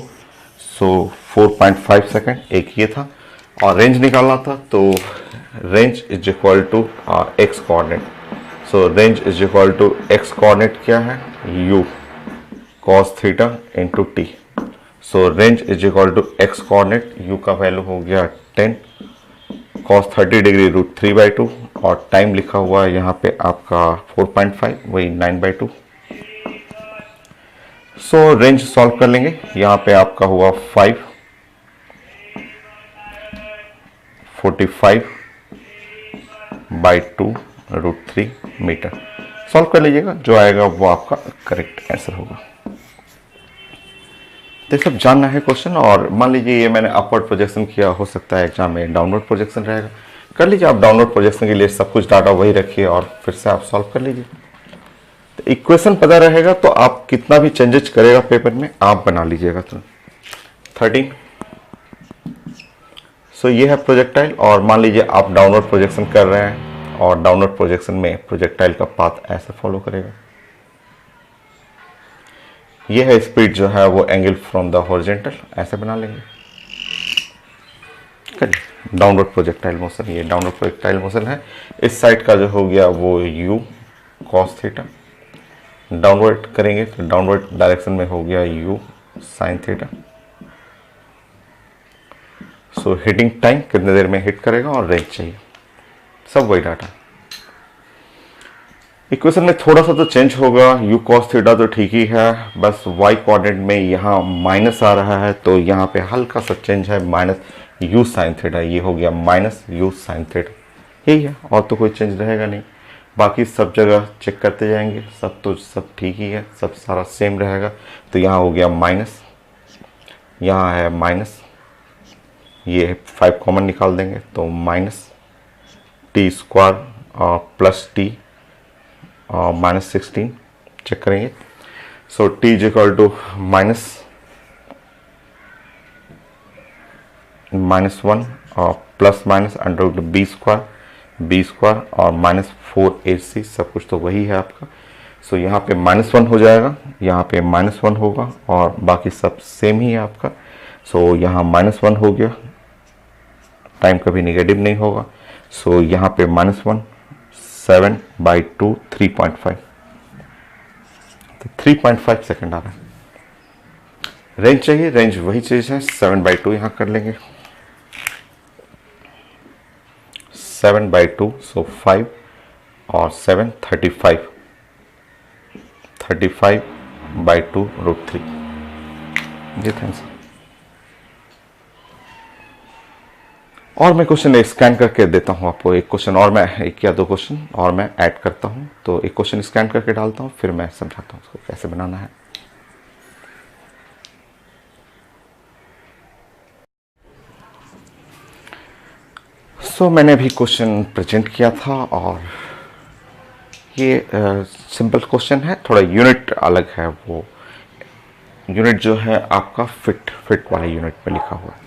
सो 4.5 सेकेंड एक ये था, और रेंज निकालना था, तो range is equal to x coordinate. So range is equal to x coordinate क्या है, u cos theta into t. So range is equal to x coordinate, u का वैल्यू हो गया 10 cos 30 डिग्री रूट 3/2, और time लिखा हुआ है यहाँ पे आपका 4.5, वही 9/2। सो रेंज सॉल्व कर लेंगे। यहाँ पे आपका हुआ 5 45/2 रूट 3 मीटर। सॉल्व कर लीजिएगा, जो आएगा वो आपका करेक्ट आंसर होगा। तो सब जानना है क्वेश्चन। और मान लीजिए ये मैंने अपवर्ड प्रोजेक्शन किया, हो सकता है एग्जाम में डाउनवर्ड प्रोजेक्शन रहेगा, कर लीजिए आप डाउनलोड प्रोजेक्शन के लिए सब कुछ डाटा वही रखिए और फिर से आप सॉल्व कर लीजिए। तो इक्वेशन पता रहेगा तो आप कितना भी चेंजेस करेगा पेपर में आप बना लीजिएगा। तो 13। सो ये है प्रोजेक्टाइल, और मान लीजिए आप डाउनवर्ड प्रोजेक्शन कर रहे हैं और डाउनवर्ड प्रोजेक्शन में प्रोजेक्टाइल का पाथ ऐसे फॉलो करेगा। ये है स्पीड जो है वो एंगल फ्रॉम द हॉरिजॉन्टल, ऐसे बना लेंगे। करिए डाउनवर्ड प्रोजेक्टाइल मोशन, ये डाउनवर्ड प्रोजेक्टाइल मोशन है। इस साइड का जो हो गया वो u cos थीटा, डाउनवर्ड करेंगे तो डाउनवर्ड डायरेक्शन में हो गया u sin थीटा। सो हिटिंग टाइम कितने देर में हिट करेगा और रेंज चाहिए, सब वही डाटा। इक्वेशन में थोड़ा सा तो चेंज होगा, u cos थीटा तो ठीक ही है, बस y कोऑर्डिनेट में यहाँ माइनस आ रहा है तो यहाँ पे हल्का सा चेंज है, माइनस u sin थीटा, ये हो गया माइनस u sin थीटा, यही है और तो कोई चेंज रहेगा नहीं। बाकी सब जगह चेक करते जाएंगे, सब ठीक ही है, सब सारा सेम रहेगा। तो यहाँ हो गया माइनस, यहाँ है माइनस, ये 5 कॉमन निकाल देंगे तो minus T square plus T minus 16 check करेंगे। So t is equal to -1 और plus minus under root B square और -4ac, सब कुछ तो वही है आपका। सो यहाँ पे -1 हो जाएगा, यहाँ पे -1 होगा और बाकी सब सेम ही है आपका। सो यहाँ -1 हो गया, टाइम कभी नेगेटिव नहीं होगा। सो यहाँ पे -1 7/2 3.5, तो 3.5 सेकेंड आ रहा है। रेंज चाहिए, रेंज वही चीज है, 7/2 यहाँ कर लेंगे, 7/2 सो 5 और 7 35/2 √3, ये था आंसर। और मैं क्वेश्चन स्कैन करके देता हूँ आपको, एक क्वेश्चन और मैं, एक या दो क्वेश्चन और मैं ऐड करता हूँ। तो एक क्वेश्चन स्कैन करके डालता हूँ, फिर मैं समझाता हूँ उसको कैसे बनाना है। सो मैंने अभी क्वेश्चन प्रेजेंट किया था और ये सिंपल क्वेश्चन है, थोड़ा यूनिट अलग है। वो यूनिट जो है आपका फिट वाले यूनिट में लिखा हुआ है।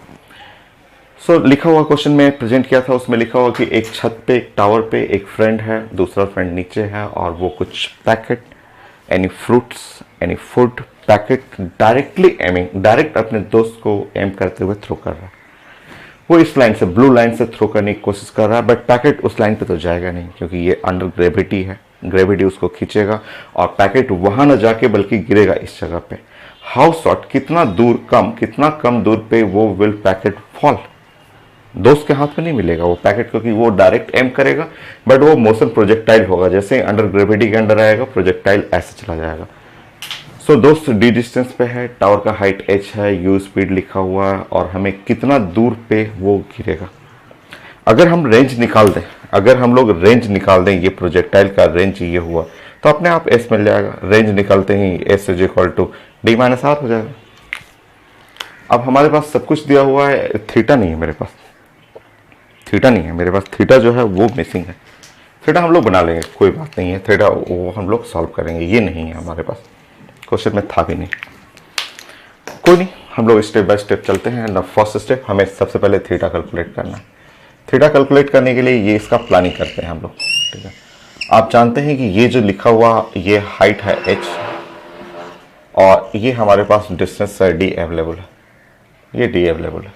सो लिखा हुआ क्वेश्चन में प्रेजेंट किया था, उसमें लिखा हुआ कि एक छत पे, एक टावर पे एक फ्रेंड है, दूसरा फ्रेंड नीचे है और वो कुछ packet, any fruits, any food packet direct अपने दोस्त को एम करते हुए थ्रो कर रहा है। वो इस लाइन से, ब्लू लाइन से थ्रो करने की कोशिश कर रहा है, बट पैकेट उस लाइन पे तो जाएगा नहीं क्योंकि ये अंडर ग्रेविटी है, ग्रेविटी उसको खींचेगा और पैकेट वहां न जाके बल्कि गिरेगा इस जगह पे। हाउ शॉर्ट, कितना कम दूर पे वो विल पैकेट फॉल, दोस्त के हाथ में नहीं मिलेगा वो पैकेट, क्योंकि वो डायरेक्ट एम करेगा, बट वो मोशन प्रोजेक्टाइल होगा, जैसे अंडर ग्रेविटी के अंडर आएगा प्रोजेक्टाइल ऐसे चला जाएगा। सो दोस्त डी डिस्टेंस पे है, टावर का हाइट h है, u स्पीड लिखा हुआ है और हमें कितना दूर पे वो गिरेगा। अगर हम रेंज निकाल दें, अगर हम लोग रेंज निकाल दें, ये प्रोजेक्टाइल का रेंज ये हुआ तो अपने आप s मिल जाएगा। रेंज निकालते ही s is equal to d - r हो जाएगा। अब हमारे पास सब कुछ दिया हुआ है, थीटा नहीं है मेरे पास, थीटा जो है वो मिसिंग है। थीटा हम लोग बना लेंगे, कोई बात नहीं है, थीटा वो हम लोग सॉल्व करेंगे, ये नहीं है हमारे पास, क्वेश्चन में था भी नहीं, कोई नहीं। हम लोग स्टेप बाय स्टेप चलते हैं। ना फर्स्ट स्टेप, हमें सबसे पहले थीटा कैलकुलेट करना है। थीटा कैलकुलेट करने के लिए ये इसका प्लानिंग करते हैं हम लोग, ठीक है। आप जानते हैं कि ये जो लिखा हुआ ये हाइट है h और ये हमारे पास डिस्टेंस d अवेलेबल है, ये d अवेलेबल है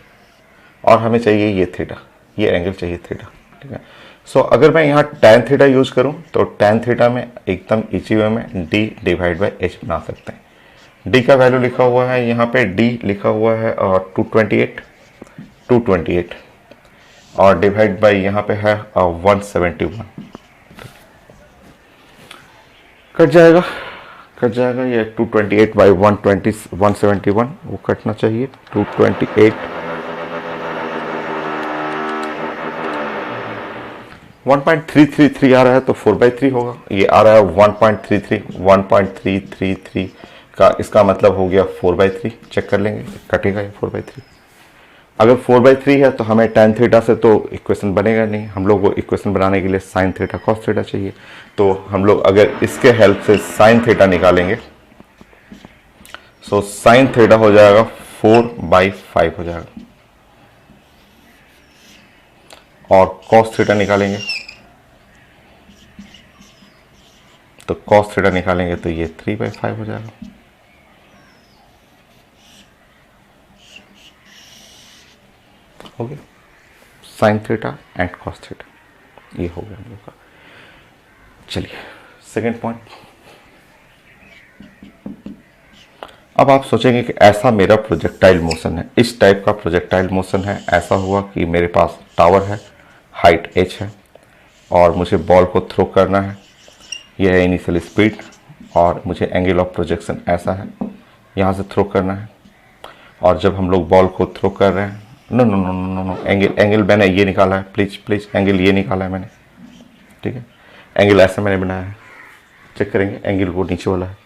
और हमें चाहिए ये थीटा, ये एंगल चाहिए थीटा, ठीक है। सो अगर मैं यहाँ tan थीटा यूज करूँ तो tan थीटा में एकदम इजी वे में d डिवाइड बाई h बना सकते हैं। d का वैल्यू लिखा हुआ है यहाँ पे, d लिखा हुआ है और 228 और डिवाइड बाई यहाँ पे है 171, कट जाएगा ये 228 बाई 171 वो कटना चाहिए। 228 1.333 आ रहा है तो 4/3 होगा, ये आ रहा है 1.333 का, इसका मतलब हो गया 4/3। चेक कर लेंगे, कटेगा ये 4/3 अगर 4/3 है तो हमें tan थीटा से तो इक्वेशन बनेगा नहीं, हम लोग को इक्वेशन बनाने के लिए sin थीटा cos थीटा चाहिए। तो हम लोग अगर इसके हेल्प से sin थीटा निकालेंगे, सो sin थीटा हो जाएगा 4/5 हो जाएगा, और cos थीटा निकालेंगे तो cos थीटा निकालेंगे तो ये 3/5 हो जाएगा। हो गया sine theta and cos theta, ये हो गया हम लोग का। चलिए सेकेंड पॉइंट। अब आप सोचेंगे कि ऐसा मेरा प्रोजेक्टाइल मोशन है, इस टाइप का प्रोजेक्टाइल मोशन है। ऐसा हुआ कि मेरे पास टावर है, हाइट h है, और मुझे बॉल को थ्रो करना है। यह है इनिशियल स्पीड, और मुझे एंगल ऑफ प्रोजेक्शन ऐसा है, यहाँ से थ्रो करना है। और जब हम लोग बॉल को थ्रो कर रहे हैं, no no no no no, angle मैंने ये निकाला है, प्लीज एंगल ये निकाला है मैंने, ठीक है। एंगल ऐसा मैंने बनाया है, चेक करेंगे एंगल वो नीचे वाला है।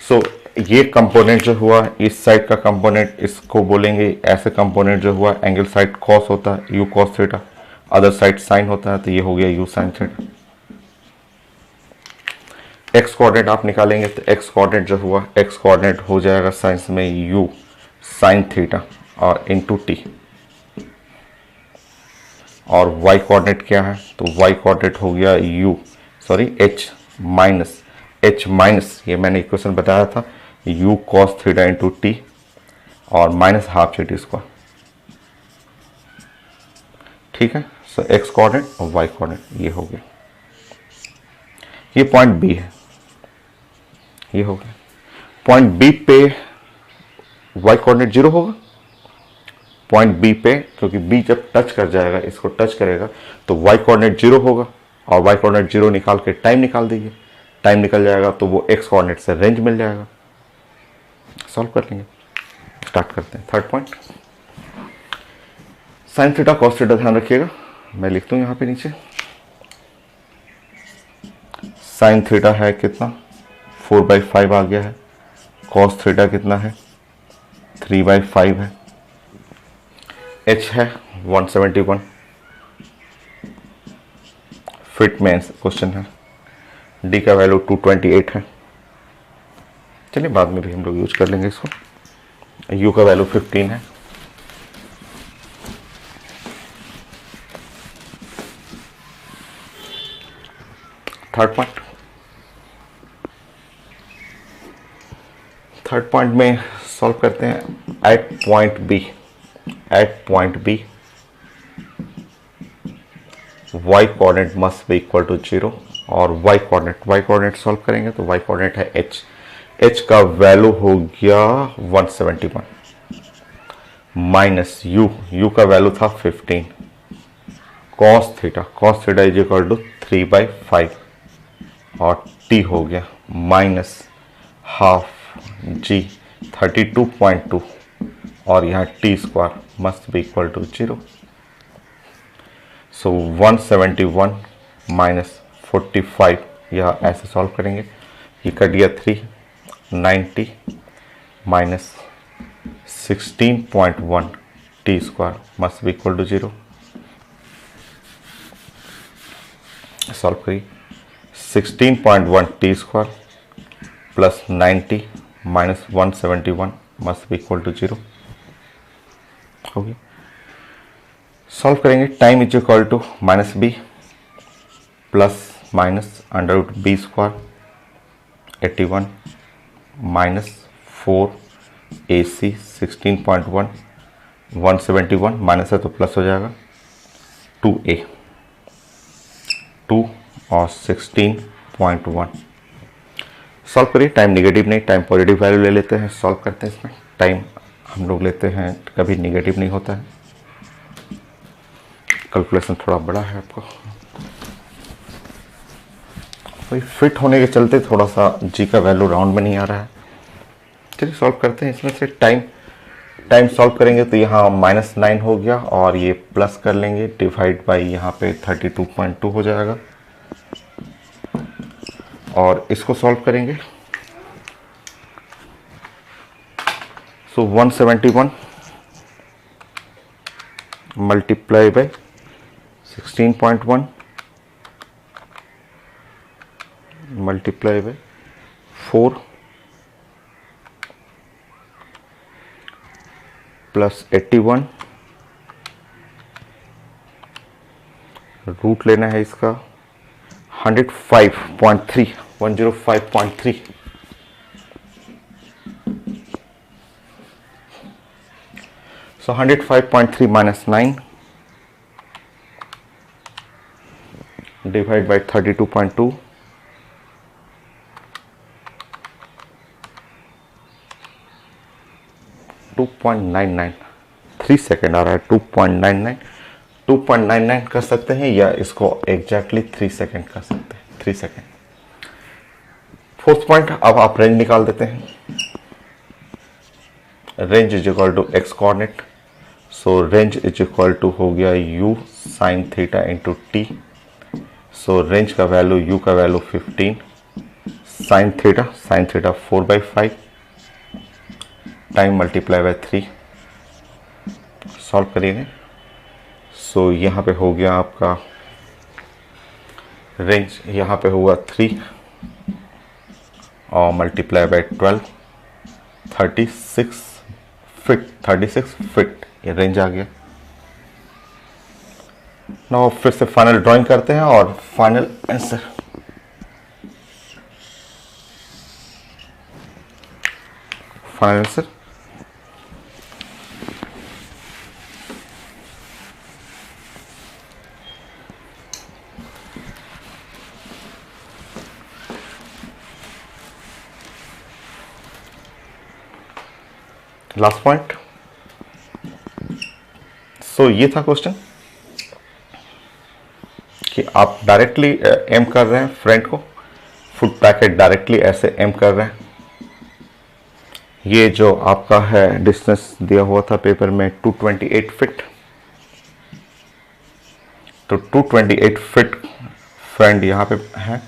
सो ये कंपोनेंट जो हुआ, इस साइड का कंपोनेंट इसको बोलेंगे, ऐसे कंपोनेंट जो हुआ एंगल साइड कॉस होता है, u cos theta, other side sine होता है, तो ये हो गया u sine theta. X coordinate आप निकालेंगे तो एक्स कोऑर्डिनेट जो हुआ, एक्स कोऑर्डिनेट हो जाएगा साइंस में यू साइन थीटा और इंटू टी। और y कोऑर्डिनेट क्या है, तो y कोऑर्डिनेट हो गया h माइनस ये मैंने इक्वेशन बताया था, u cos theta into T और minus half C T square, ठीक है। सो x कोऑर्डिनेट और y कोऑर्डिनेट ये हो गया। ये पॉइंट बी है, ये हो गया। पॉइंट बी पे y कोऑर्डिनेट 0 होगा, पॉइंट बी पे, क्योंकि बी जब टच कर जाएगा, इसको टच करेगा, तो y कोऑर्डिनेट 0 होगा, और y कोऑर्डिनेट 0 निकाल के टाइम निकाल दीजिए, टाइम निकल जाएगा तो वो x कोऑर्डिनेट से रेंज मिल जाएगा। सॉल्व कर लेंगे, स्टार्ट करते हैं। Third point, sine theta cos theta ध्यान रखिएगा, मैं लिखता हूँ यहाँ पे नीचे। साइन थीटा है कितना, 4/5 आ गया है, कॉस थीटा कितना है, 3/5 है, h है 171, फिट में क्वेश्चन है, d का वैल्यू 228 है। चलिए बाद में भी हम लोग यूज कर लेंगे इसको। u का वैल्यू 15 है, थर्ड पॉइंट में सॉल्व करते हैं। At point b y coordinate must be equal to 0, और y कोऑर्डिनेट सॉल्व करेंगे तो y कोऑर्डिनेट है h का वैल्यू हो गया 171 माइनस u का वैल्यू था 15, cos theta is equal to 3/5, और t हो गया माइनस हाफ g 32.2, और यहाँ t square must be equal to 0। So 171 minus 45, यह ऐसे सॉल्व करेंगे, ये कट गया 3, 90 minus 16.1 t square must be equal to 0। Solve करिए, 16.1 t square plus 90 minus 171 must be equal to 0 हो गया। सॉल्व करेंगे, time is equal to minus b plus minus under root B square 81 minus 4 AC 16.1 171 minus है तो plus हो जाएगा 2A 2 और 16.1। Solve करिए, टाइम निगेटिव नहीं, टाइम पॉजिटिव वैल्यू ले लेते हैं, सॉल्व करते हैं। इसमें टाइम हम लोग लेते हैं, कभी निगेटिव नहीं होता है। कैलकुलेशन थोड़ा बड़ा है आपको, भाई फिट होने के चलते थोड़ा सा जी का वैल्यू राउंड में नहीं आ रहा है। चलिए सॉल्व करते हैं। इसमें से टाइम सॉल्व करेंगे तो यहाँ -9 हो गया, और ये प्लस कर लेंगे, डिवाइड बाई यहाँ पे 32.2 हो जाएगा, और इसको सॉल्व करेंगे। So 171 multiply by 16.1 multiply by 4 plus 81 root लेना है इसका 105.3 105.3 so 105.3 minus 9 divide by 32.2 2.99 3 second आ रहा है 2.99 कर सकते हैं या इसको एग्जैक्टली 3 सेकेंड कर सकते हैं 3 सेकेंड। फोर्थ पॉइंट, अब आप रेंज निकाल देते हैं। Range is equal to x coordinate, so range is equal to हो गया u sine theta into t. So range का वैल्यू u का value 15, sine theta 4/5 time multiply by 3 solve करिए। सो यहाँ पे हो गया आपका रेंज, यहाँ पे हुआ 3 और मल्टीप्लाई बाय 12 36 फीट ये रेंज आ गया। नाउ फिर से फाइनल ड्राइंग करते हैं और final answer. Final answer last point. So ये था क्वेश्चन कि आप डायरेक्टली एम कर रहे हैं फ्रंट को, फुट पैकेट डायरेक्टली ऐसे एम कर रहे हैं। ये जो आपका है डिस्टेंस दिया हुआ था पेपर में 228 फीट, तो 228 फीट फ्रंट यहाँ पे है।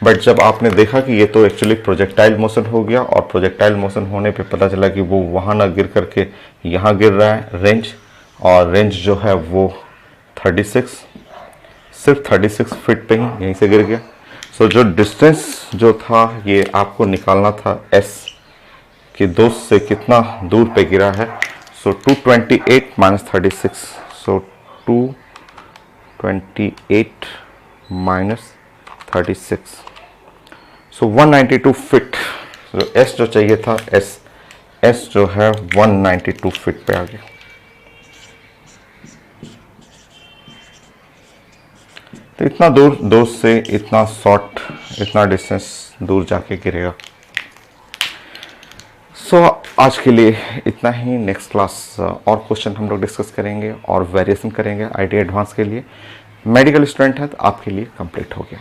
बट जब आपने देखा कि ये तो एक्चुअली प्रोजेक्टाइल मोशन हो गया और प्रोजेक्टाइल मोशन होने पे पता चला कि वो वहाँ ना गिर करके यहाँ गिर रहा है रेंज, और रेंज जो है वो 36 फीट पे ही यहीं से गिर गया। सो जो डिस्टेंस जो था ये आपको निकालना था एस कि दोस्त से कितना दूर पे गिरा है। सो 228 माइनस 36, सो 228 माइनस 36, सो 192 फीट। तो एस जो चाहिए था एस जो है 192 फीट पे आ गया। तो इतना दूर दोस्त से इतना शॉर्ट, इतना डिस्टेंस दूर जाके गिरेगा। सो आज के लिए इतना ही। नेक्स्ट क्लास और क्वेश्चन हम लोग डिस्कस करेंगे और वेरिएशन करेंगे आईटी एडवांस के लिए। मेडिकल स्टूडेंट है तो आपके लिए कंप्लीट हो गया।